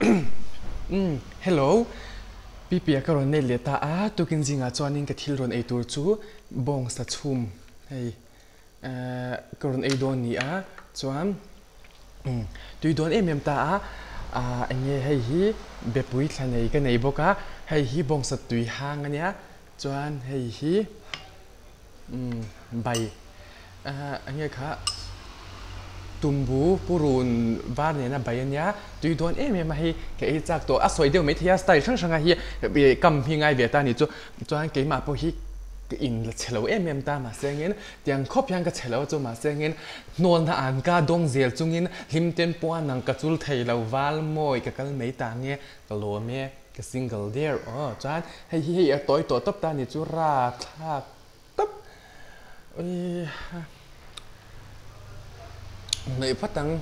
Hello, pipi ka ron nei leta a tukin zinga chuanin ka thil ron ei tur chu Bawngsa chhum hei ka ron ei don ni a chuan tui don em ta a ange hei hi Bepuithlanei ka nei boka hei hi Bawngsa tui hang ania chuan hei hi bai ange kha tumbu purun van na bayanya tui don em hi ke ei chak to a soi deu mai thia style sang sang hi kam hi ngai ve ta ni chu chuan ke ma po hi in la chelo em ta ma sengin tiang khop yang ka chelo chu ma sengin non na an ka dong zel chungin hlim ten puan nang ka chul thei lo wal moi ka kal mei ta nge ka lo me ka single there chuan hei hi a toy to top ta ni chu ra thak top người phát tăng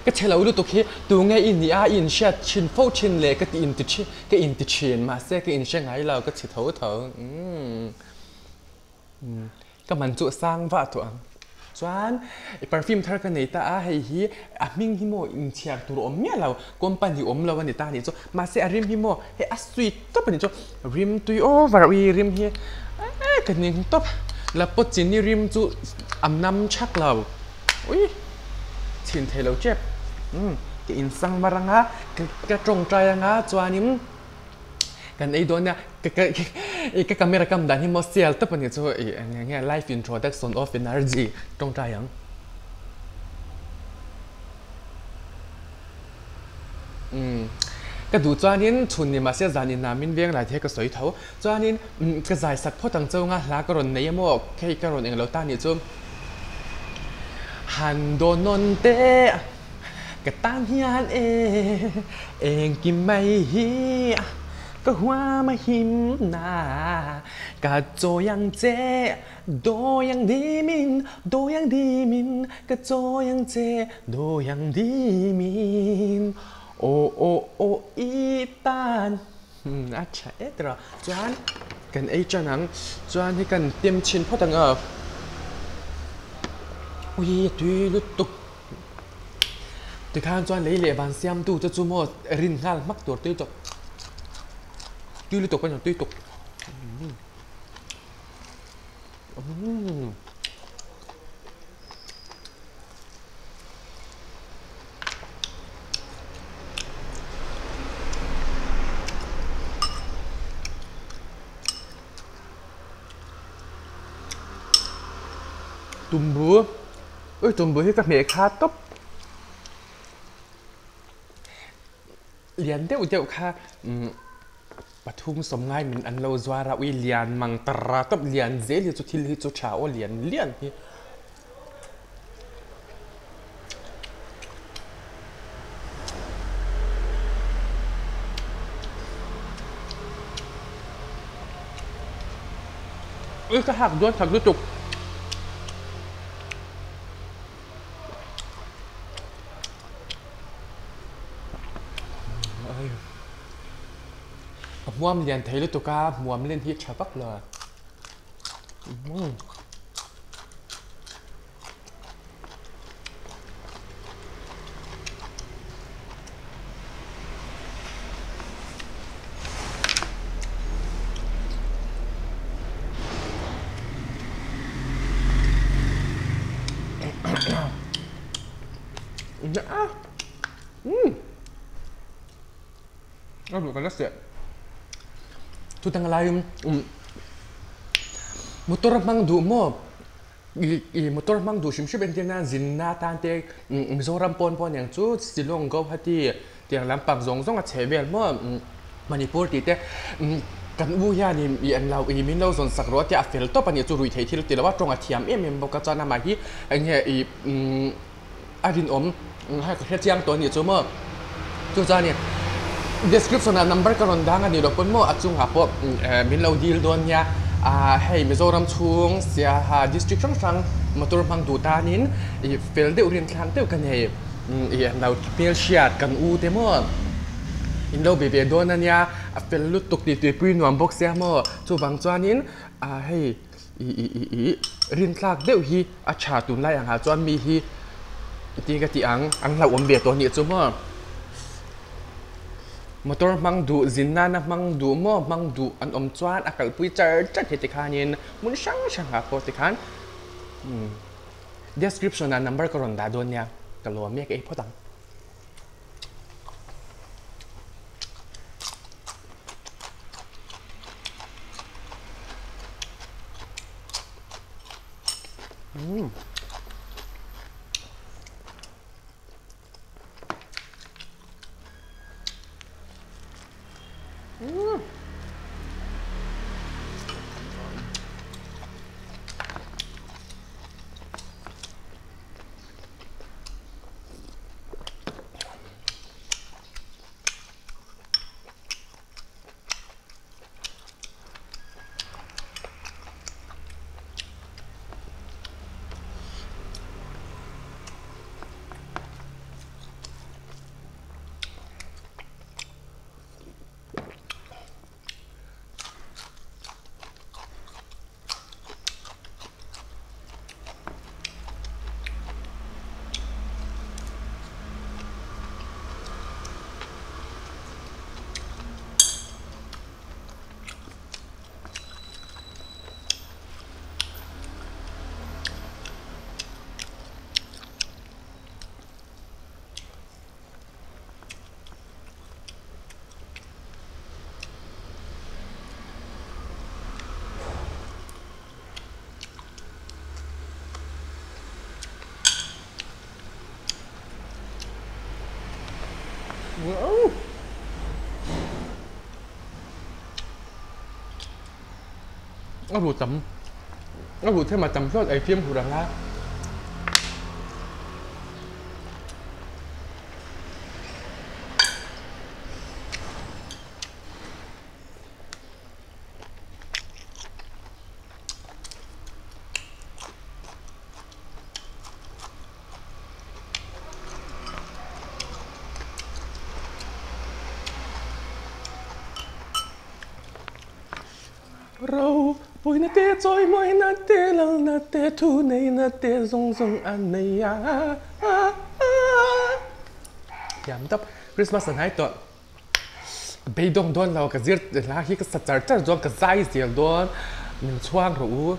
cái chế lâu lúc khi tu nghe in nia in shet chin phô chin lệ cái in tự chin mà sẽ cái in sẽ ngay là cái chỉ thấu thấu cái mình chỗ sang vạ thuận choan perfume thar cái này ta hay hi mình hi mo in chiang tu om mía lâu company om lâu này ta này cho mà sẽ rim hi mo hay sweet top này cho rim tui over rim hi cái này top là bớt chín đi rim chú năm chắc lâu ui chín thấy lâu chép cái in sang mà răng á cái trồng trái á cho anh cái ấy đó nha cái camera cam đàn hi mo sial top này cho nghe live introduction of energy trồng trái á cái đủ cho nên chun ni mà sẽ dàn in namin viếng lại thế cái sợi thấu cho nên cái giải sắc phốt thằng châu nga lá cái rốn này mà cái rốn anh lâu ta ni chung han don non te cái tan hian em kim mai hi cái hoa mà him na cái cho yang che do yang di min cái cho yang che do yang di min ô y tan acha etra chuan kan ei chanang chuan hi kan tiêm chin photang a ui tui lu tuk ti khan chuan lei le ban siam tu chu mo rin ngal mak tur tui lu tuk kan tui tuk tumbu ơi tumbu hi ka me kha top lian deuh kha pathum som ngai min an lo zwara ui lian mang tara top lian zel hi chu thil hi chu tha o lian hi ui ka hak don thak lu tuk muam lian thei lu tuka muam lên hi tha bắc là được cái lát tu tang laim motor mang du mo motor mang du shim ben tiang zin na tan te Mizoram pon yang chu silong go hati tiang lampang zong a chebel mo Manipur ti te kan u ya ni an lau min lo zon sak ro ti a fel to pani chu rui thei thil ti lawa tong a thiam em boka chana ma hi ange adin om ha ka chiang to ni chu mo chu cha ni description na number ka ron dang ani lo pon mo achung ha po min lo deal don ya hei Mizoram chung sia ha district sang motor mang du ta nin fel de urin thang teu kan he lau pel shiat kan u te mo in lo be don ania fel lu tuk ti tu pui nuam bok sia mo chu wang chuanin hei rin thlak deuh hi a tha tun lai anga chuan mi hi tí cái tí ăn lâu ôm bia tôi nhịn chung mà motor mang du zinna na mang du mo mang du an chuan akal pui char chat hiti khanin mun sang ha po ti khan description na number ko ron da don ya kalo mi ke photang nó vụ thêm mà tầm sốt ấy phim của đằng la rau bồi nát tê trôi môi nát tê lăng nát tê thu này nát tê rong rong anh này thiam tập Christmas này to bây đông đónเราcái giết là khi cái sạch sạch chắc rồi cái dai gì đó mình choang rồi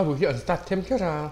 buổi hiện đặt thêm cái là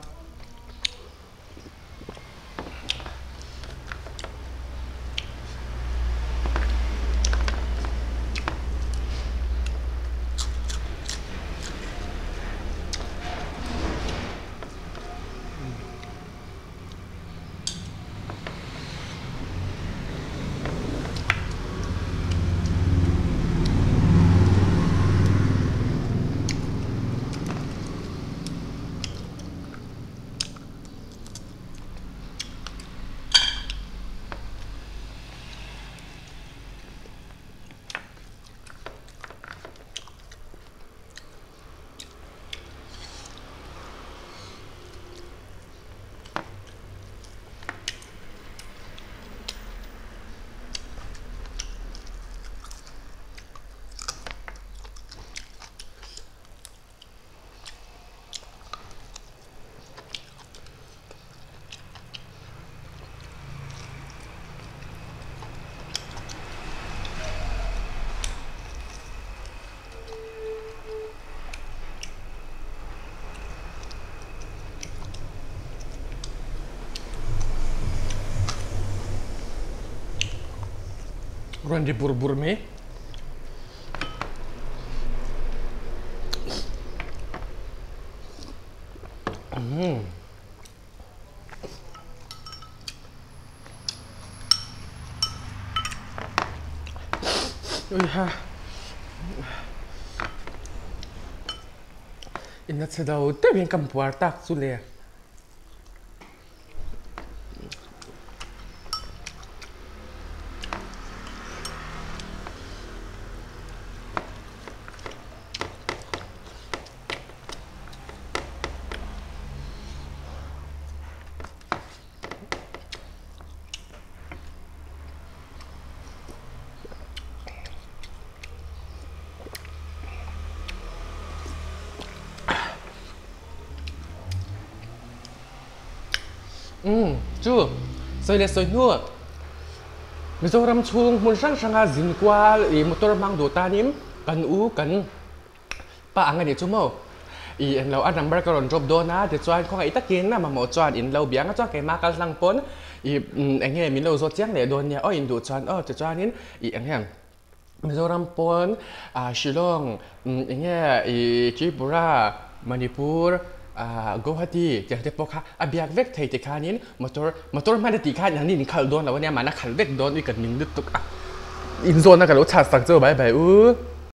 รันดีบุร์ไหมอุ้ยฮะอินนัทเสดาวเต็มยังกำปวดตักสุดเลยจู่สวยเลยสวยนัวมิโซรัมชุงมุนช่างช่างจินกว่าอีมอเตอร์มังดูตานิมกันกันป้าอังกันเดี๋ยวจู่โม่อีอันเราอันนัมเบอร์กรอนจบโดนนะเดี๋ยวจวนของไอ้ตะกินนะมาหมดจวนอินเราเบียงก็จวนแกมากันสังปนอีอันเงี้ยมิเราโซเจียงเนี่ยโดนเนี่ยอินดูจวนจะจวนนี้อีอันเงี้ยมิโซรัมปนชิลองอันเงี้ยอีทริปุระมณีปูร์กูฮัดดีจากเด็กพวกเขาบิakเวกไทยที่ขานินมอเตอร์มาได้ตีขาอย่างนี้นี่ขัลโดนแล้ววันนี้มานักขัลเวกโดนอีกกันนิ่งดึกตุกอินโซนนักขัลรถชาติสังเจอใบอู้